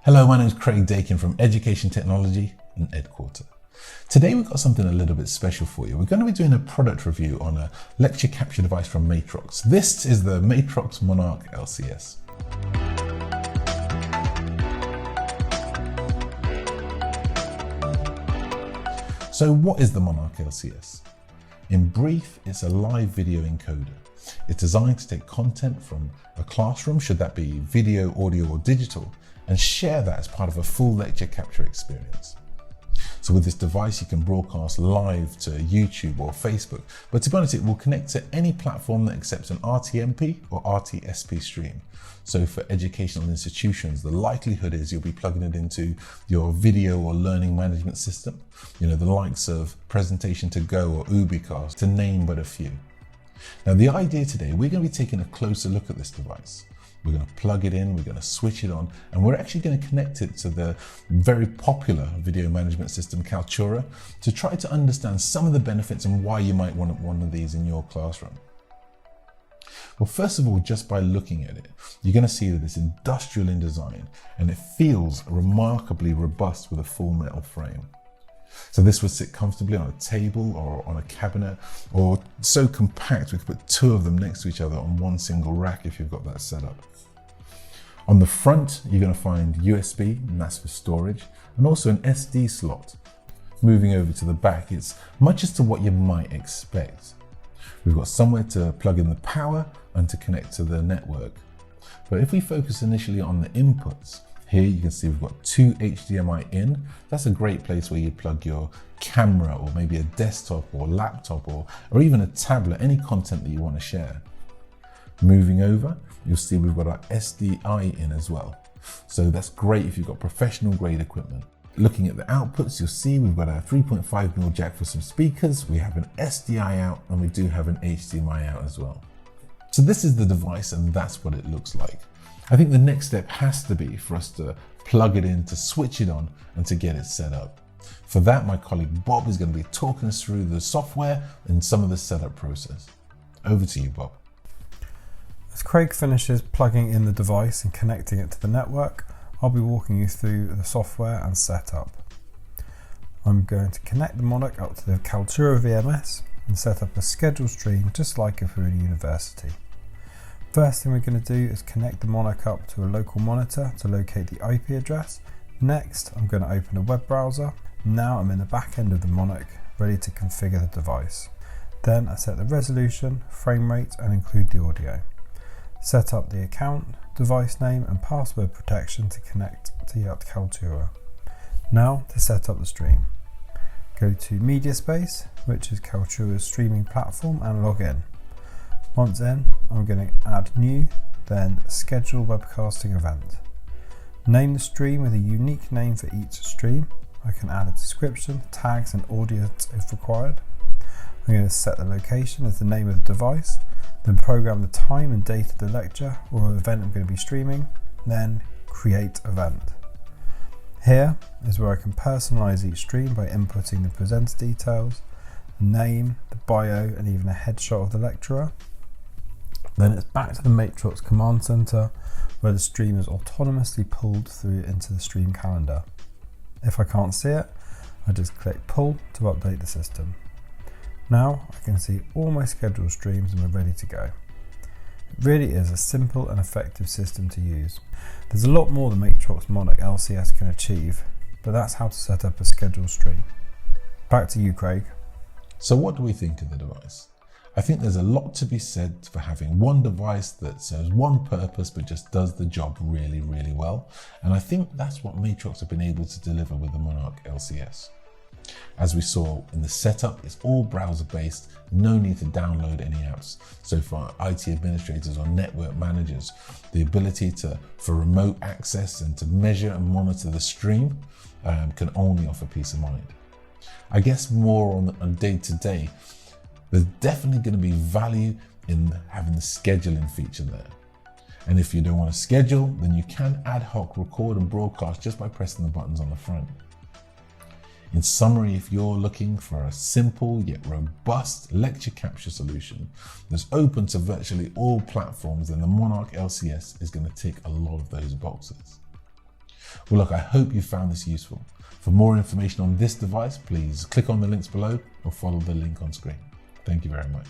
Hello, my name is Craig Dakin from Education Technology and EdQuarter. Today we've got something a little bit special for you. We're going to be doing a product review on a lecture capture device from Matrox. This is the Matrox Monarch LCS. So what is the Monarch LCS? In brief, it's a live video encoder. It's designed to take content from a classroom, should that be video, audio or digital, and share that as part of a full lecture capture experience. So with this device, you can broadcast live to YouTube or Facebook, but to be honest, it will connect to any platform that accepts an RTMP or RTSP stream. So for educational institutions, the likelihood is you'll be plugging it into your video or learning management system, the likes of Presentation to Go or Ubicast, to name but a few. Now the idea today, we're going to be taking a closer look at this device. We're going to plug it in, we're going to switch it on, and we're actually going to connect it to the very popular video management system, Kaltura, to try to understand some of the benefits and why you might want one of these in your classroom. Well, first of all, just by looking at it, you're going to see that it's industrial in design and it feels remarkably robust with a full metal frame. So this would sit comfortably on a table or on a cabinet, or so compact we could put two of them next to each other on one single rack if you've got that set up. On the front, you're going to find USB, and that's for storage, and also an SD slot. Moving over to the back, it's much as to what you might expect. We've got somewhere to plug in the power and to connect to the network. But if we focus initially on the inputs, here you can see we've got two HDMI in. That's a great place where you plug your camera or maybe a desktop or laptop or even a tablet, any content that you want to share. Moving over, you'll see we've got our SDI in as well. So that's great if you've got professional grade equipment. Looking at the outputs, you'll see we've got a 3.5mm jack for some speakers, we have an SDI out, and we do have an HDMI out as well. So this is the device and that's what it looks like. I think the next step has to be for us to plug it in, to switch it on, and to get it set up. For that, my colleague Bob is going to be talking us through the software and some of the setup process. Over to you, Bob. As Craig finishes plugging in the device and connecting it to the network, I'll be walking you through the software and setup. I'm going to connect the Monarch up to the Kaltura VMS and set up a scheduled stream just like if we were in university. First thing we're going to do is connect the Monarch up to a local monitor to locate the IP address. Next, I'm going to open a web browser. Now I'm in the back end of the Monarch, ready to configure the device. Then I set the resolution, frame rate, and include the audio. Set up the account, device name, and password protection to connect to Kaltura. Now to set up the stream. Go to MediaSpace, which is Kaltura's streaming platform, and log in. Once in, I'm going to add new, then schedule webcasting event. Name the stream with a unique name for each stream. I can add a description, tags and audio if required. I'm going to set the location as the name of the device, then program the time and date of the lecture or event I'm going to be streaming, then create event. Here is where I can personalize each stream by inputting the presenter details, the name, the bio, and even a headshot of the lecturer. Then it's back to the Matrox command center where the stream is autonomously pulled through into the stream calendar. If I can't see it, I just click pull to update the system. Now I can see all my scheduled streams and we're ready to go. It really is a simple and effective system to use. There's a lot more the Matrox Monarch LCS can achieve, but that's how to set up a scheduled stream. Back to you, Craig. So what do we think of the device? I think there's a lot to be said for having one device that serves one purpose but just does the job really, really well. And I think that's what Matrox have been able to deliver with the Monarch LCS. As we saw in the setup, it's all browser based, no need to download any apps. So for IT administrators or network managers, the ability for remote access and to measure and monitor the stream can only offer peace of mind. I guess more on day to day, there's definitely going to be value in having the scheduling feature there. And if you don't want to schedule, then you can ad hoc record and broadcast just by pressing the buttons on the front. In summary, if you're looking for a simple yet robust lecture capture solution that's open to virtually all platforms, then the Monarch LCS is going to tick a lot of those boxes. Well, look, I hope you found this useful. For more information on this device, please click on the links below or follow the link on screen. Thank you very much.